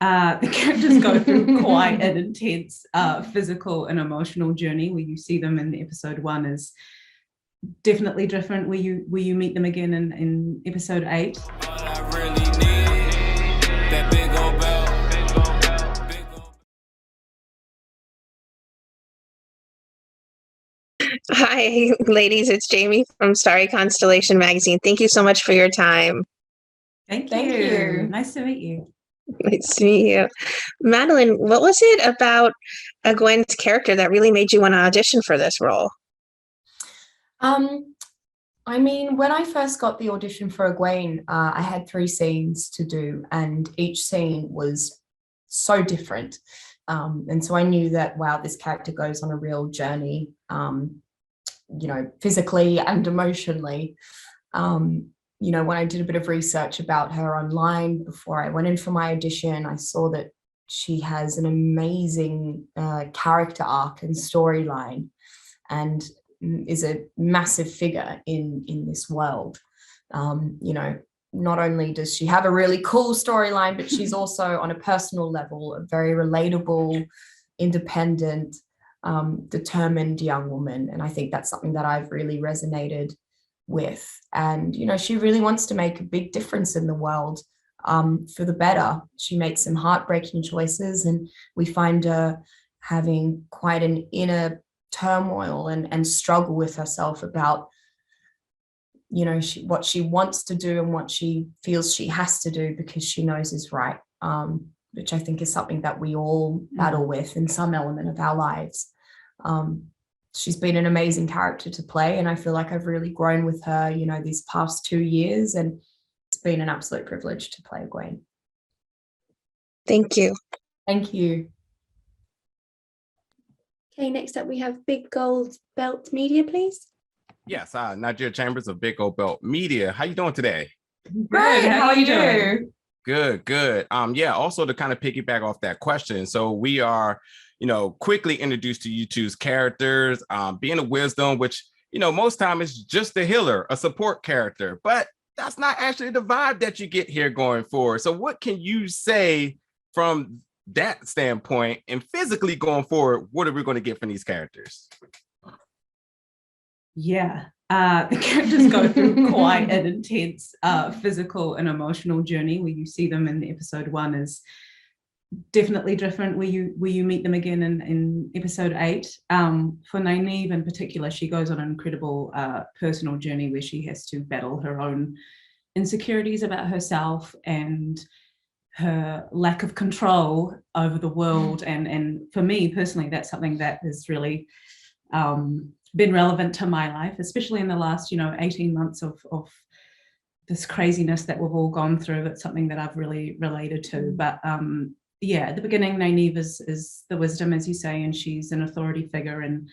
The characters go through quite an intense physical and emotional journey. Where you see them in episode 1 is definitely different where you meet them again in episode 8. Hi, ladies. It's Jamie from Starry Constellation Magazine. Thank you so much for your time. Thank you. Nice to meet you. Nice to meet you. Madeline, what was it about Gwen's character that really made you want to audition for this role? I mean, when I first got the audition for Gwen, I had 3 scenes to do, and each scene was so different. And so I knew that, wow, this character goes on a real journey, physically and emotionally. When I did a bit of research about her online before I went in for my audition, I saw that she has an amazing character arc and storyline, and is a massive figure in this world. Not only does she have a really cool storyline, but she's also on a personal level a very relatable, independent, determined young woman. And I think that's something that I've really resonated with. And she really wants to make a big difference in the world, for the better. She makes some heartbreaking choices, and we find her having quite an inner turmoil and struggle with herself about what she wants to do and what she feels she has to do because she knows is right, which I think is something that we all battle with in some element of our lives. She's been an amazing character to play, and I feel like I've really grown with her, these past 2 years, and it's been an absolute privilege to play Gwen. Thank you. Thank you. Okay, next up we have Big Gold Belt Media, please. Yes, Nigeria Chambers of Big Gold Belt Media. How you doing today? Great. How are you doing? Good. Also to kind of piggyback off that question. So we are, quickly introduced to you two's characters, being a wisdom, which, most time is just a healer, a support character, but that's not actually the vibe that you get here going forward. So what can you say from that standpoint, and physically going forward, what are we going to get from these characters? Yeah, the characters go through quite an intense physical and emotional journey. Where you see them in episode 1 is definitely different where you meet them again in episode 8. For Nynaeve in particular, she goes on an incredible personal journey where she has to battle her own insecurities about herself and her lack of control over the world. And for me personally, that's something that has really been relevant to my life, especially in the last 18 months of this craziness that we've all gone through. It's something that I've really related to. But at the beginning, Nynaeve is the wisdom, as you say, and she's an authority figure, and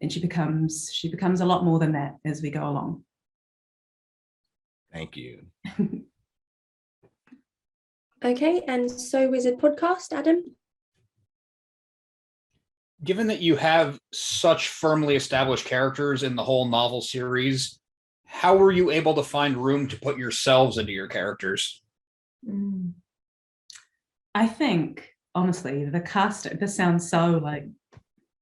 she becomes a lot more than that as we go along. Thank you. Okay, and So Wizard podcast, Adam. Given that you have such firmly established characters in the whole novel series, how were you able to find room to put yourselves into your characters? I think, honestly, the cast, this sounds so like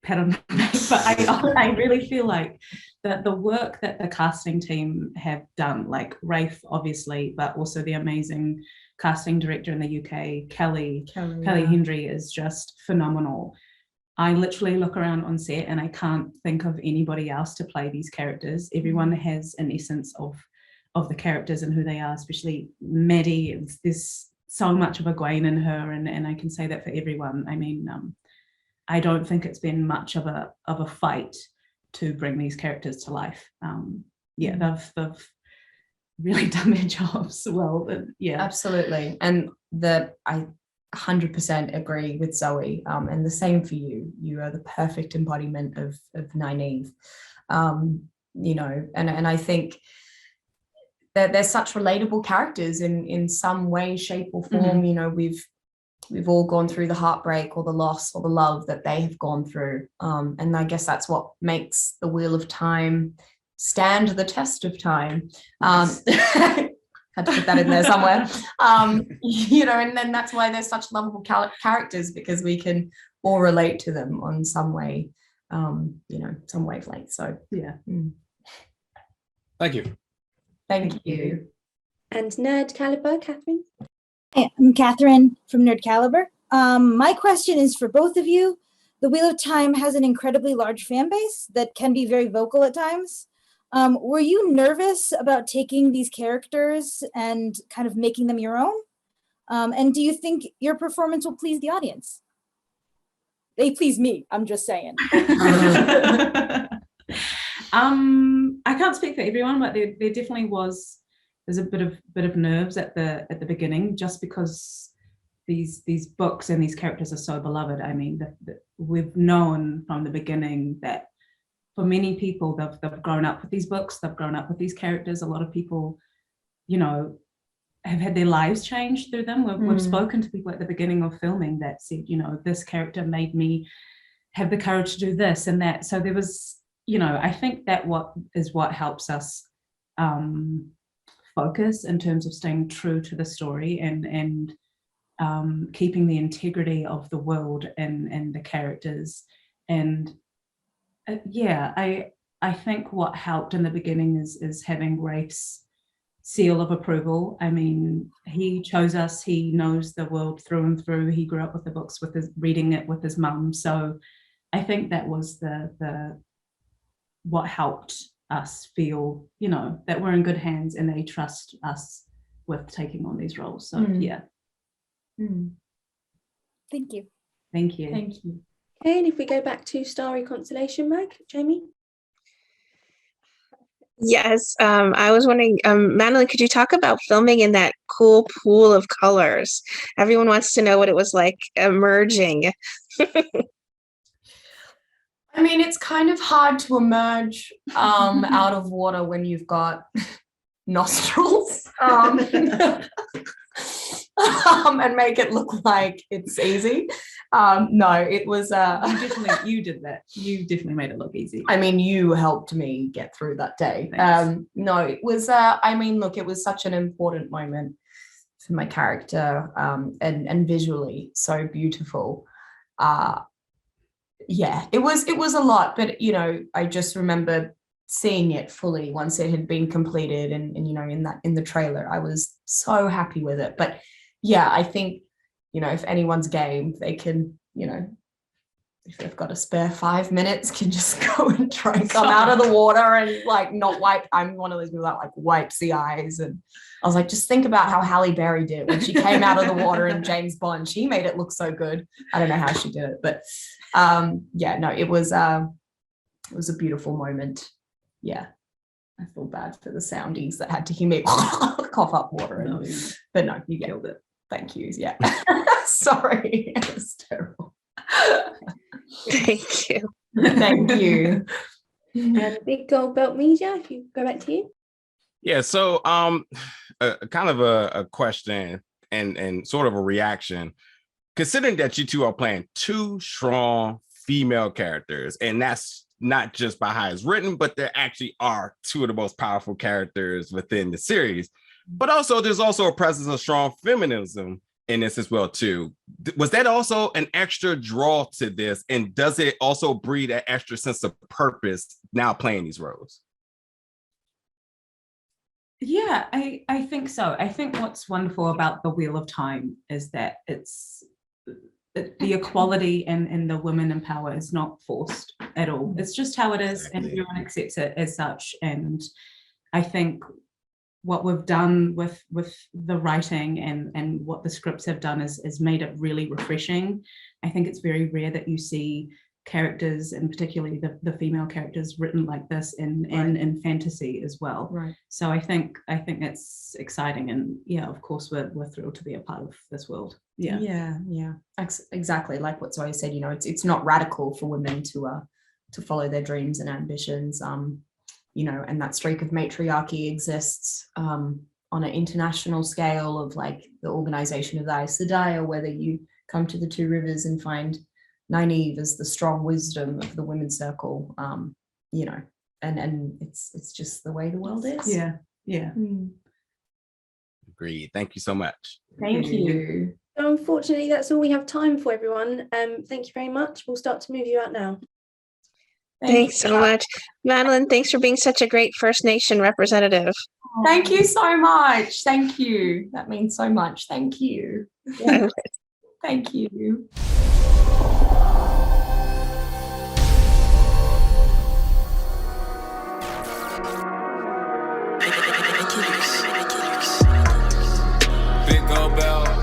pat on the back, but I really feel like that the work that the casting team have done, like Rafe, obviously, but also the amazing casting director in the UK, Kelly Hendry, is just phenomenal. I literally look around on set and I can't think of anybody else to play these characters. Everyone has an essence of the characters and who they are, especially Maddie. There's so much of a Gwen in her, and I can say that for everyone. I mean, I don't think it's been much of a fight to bring these characters to life. They've really done their jobs well. Yeah, absolutely. And I 100% agree with Zoe, and the same for you. You are the perfect embodiment of Nynaeve. And I think that they're such relatable characters in some way, shape, or form. We've all gone through the heartbreak or the loss or the love that they have gone through. And I guess that's what makes the Wheel of Time stand the test of time. Had to put that in there somewhere. You know, and then that's why they're such lovable characters, because we can all relate to them on some way, you know, some wavelength. So Yeah. Thank you. Thank you. And Nerd Caliber, Catherine. Hey, I'm Catherine from Nerd Caliber. My question is for both of you. The Wheel of Time has an incredibly large fan base that can be very vocal at times. Were you nervous about taking these characters and kind of making them your own? And do you think your performance will please the audience? They please me, I'm just saying. I can't speak for everyone, but there definitely there's a bit of nerves at the beginning, just because these books and these characters are so beloved. I mean, we've known from the beginning that for many people, they've grown up with these books, they've grown up with these characters. A lot of people, you know, have had their lives changed through them. We've spoken to people at the beginning of filming that said, you know, this character made me have the courage to do this and that. So there was, you know, I think that what helps us focus in terms of staying true to the story and keeping the integrity of the world and the characters. And yeah, I think what helped in the beginning is having Rafe's seal of approval. I mean, he chose us, he knows the world through and through. He grew up with the books, reading it with his mum. So I think that was what helped us feel, you know, that we're in good hands and they trust us with taking on these roles. So yeah. Thank you. Thank you. Thank you. Okay, and if we go back to Starry Constellation, Meg, Jamie? Yes, I was wondering, Madeline, could you talk about filming in that cool pool of colors? Everyone wants to know what it was like emerging. I mean, it's kind of hard to emerge out of water when you've got nostrils and make it look like it's easy. No, it was You did that. You definitely made it look easy. I mean, you helped me get through that day. No, it was I mean, look, it was such an important moment for my character, and visually so beautiful. Yeah, it was a lot, but you know, I just remember seeing it fully once it had been completed, and you know, in the trailer, I was so happy with it. But yeah, I think, you know, if anyone's game, they can, you know, if they've got a spare 5 minutes, can just go and try and come out of the water and like not wipe. I'm one of those people that like wipes the eyes, and I was like, just think about how Halle Berry did when she came out of the water in James Bond. She made it look so good. I don't know how she did it, but yeah, no, it was a beautiful moment. Yeah, I feel bad for the soundies that had to hear me cough up water. But no, you killed it. Thank you. Yeah. Sorry, it was terrible. Thank you. Thank you. And Big Gold Belt Media, if you go back to you. Yeah, so kind of a question and sort of a reaction, considering that you two are playing two strong female characters, and that's not just by how it's written, but there actually are two of the most powerful characters within the series. But also, there's also a presence of strong feminism in this as well too. Was that also an extra draw to this, and does it also breed an extra sense of purpose now playing these roles? Yeah, I think so. I think what's wonderful about the Wheel of Time is that the equality and the women in power is not forced at all. It's just how it is, and everyone accepts it as such. And I think what we've done with the writing and what the scripts have done is made it really refreshing. I think it's very rare that you see characters, and particularly the female characters, written like this in fantasy as well. Right. So I think it's exciting, and yeah, of course we're thrilled to be a part of this world. Yeah. Exactly like what Zoe said. You know, it's not radical for women to follow their dreams and ambitions. You know, and that streak of matriarchy exists on an international scale of like the organization of the Aes Sedai, or whether you come to the Two Rivers and find Nynaeve as the strong wisdom of the women's circle. You know, and it's just the way the world is. Yeah. Agreed. Thank you so much. Thank you. So unfortunately, that's all we have time for, everyone. Thank you very much. We'll start to move you out now. Thanks so much. Madeleine, thanks for being such a great First Nation representative. Thank you so much. Thank you. That means so much. Thank you. Thank you. Big gold bell.